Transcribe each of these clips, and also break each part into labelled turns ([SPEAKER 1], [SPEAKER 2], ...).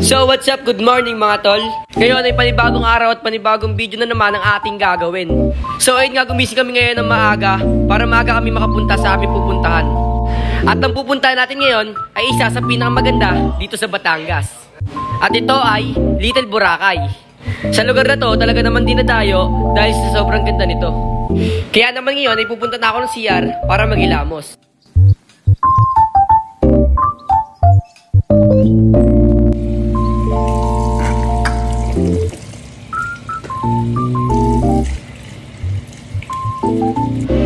[SPEAKER 1] So what's up? Good morning mga tol. Ngayon ay panibagong araw at panibagong video na naman ang ating gagawin. So ayun nga, gumising kami ngayon ng maaga para maaga kami makapunta sa aming pupuntahan. At ang pupuntahan natin ngayon ay isa sa pinakamaganda dito sa Batangas. At ito ay Little Boracay. Sa lugar na to talaga naman dinadayo dahil sa sobrang ganda nito. Kaya naman ngayon ay pupunta na ako ng CR para maghilamos.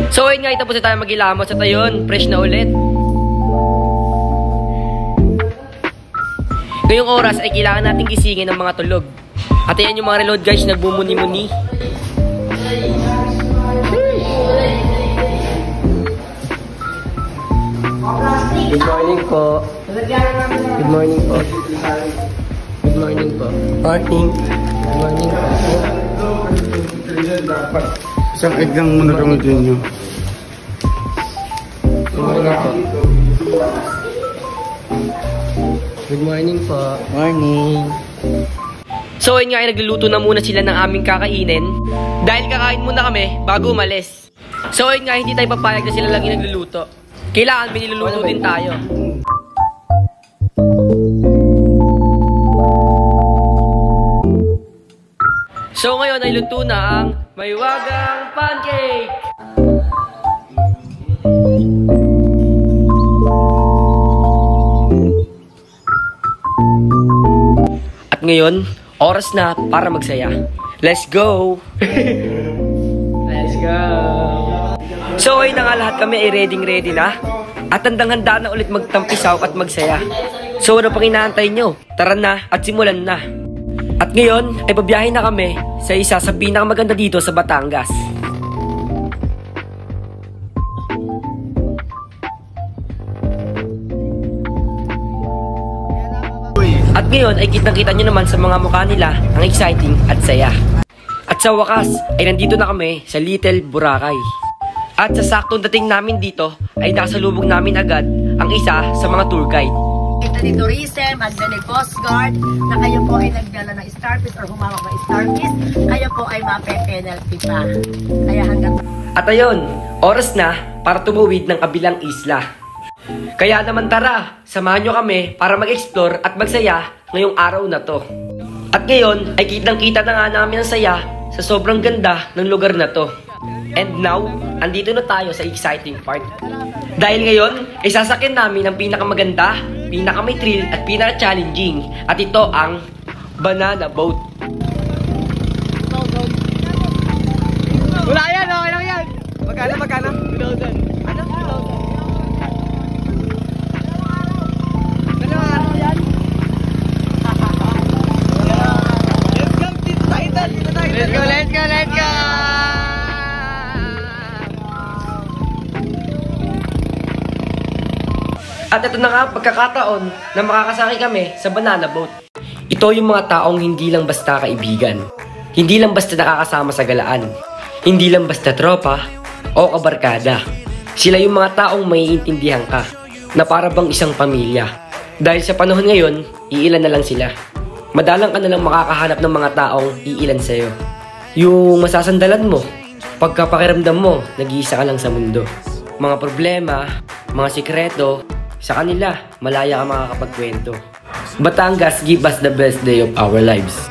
[SPEAKER 1] So ayun nga, tapos na tayo maghilamos at ayun, fresh na ulit. Ngayong oras ay kailangan natin gisingin ng mga tulog. At ayan yung mga reload guys, nagbumuni-muni. Good morning po. Good morning po. Good morning po. Morning. Good morning po.
[SPEAKER 2] Isang egg lang muna kami din nyo.
[SPEAKER 1] Good morning po. Good morning po.
[SPEAKER 2] Morning.
[SPEAKER 1] So ayun nga, ay nagluluto na muna sila ng aming kakainin. Dahil kakain muna kami bago umalis. So ayun nga, hindi tayo papayag na sila lang yung nagluluto. Kailangan may niluluto din tayo. So ngayon ay luto na ang Maywagang Pancake! At ngayon, oras na para magsaya. Let's go! Let's go! So ayun na nga, lahat kami ay ready na. At handang-handa na ulit magtampisaw at magsaya. So ano pang inaantay nyo? Tara na at simulan na! At ngayon ay babiyahin na kami sa isa sa pinakamaganda dito sa Batangas. At ngayon ay kitang-kita nyo naman sa mga mukha nila ang exciting at saya. At sa wakas ay nandito na kami sa Little Boracay. At sa saktong dating namin dito ay nakasalubong namin agad ang isa sa mga tour guide.
[SPEAKER 3] Ni Tourism at then Coast Guard na kayo po ay nagdala ng starfish or humawak ng starfish, kayo po ay mape-penalty pa. Kaya hanggang...
[SPEAKER 1] At ayun, oras na para tumuwid ng kabilang isla. Kaya naman tara, samahan nyo kami para mag-explore at magsaya ngayong araw na to. At ngayon ay kitang-kita na nga namin ang saya sa sobrang ganda ng lugar na to. And now, andito na tayo sa exciting part. Dahil ngayon, ay sasakyan namin ang pinakamaganda, pinaka-may thrill at pinaka-challenging. At ito ang Banana Boat.
[SPEAKER 4] Wala yan, okay lang yan. Magkano? 2,000. Ano? 2,000. Ano araw yan? Let's go!
[SPEAKER 1] At ito na nga pagkakataon na makakasakay kami sa Banana Boat. Ito yung mga taong hindi lang basta kaibigan. Hindi lang basta nakakasama sa galaan. Hindi lang basta tropa o kabarkada. Sila yung mga taong maiintindihan ka na para bang isang pamilya. Dahil sa panahon ngayon, iilan na lang sila. Madalang ka na lang makakahanap ng mga taong iilan sa'yo. Yung masasandalan mo, pagkapakiramdam mo, nag-iisa ka lang sa mundo. Mga problema, mga sikreto, sa kanila, malaya ka makakapagkwento. Batangas give us the best day of our lives.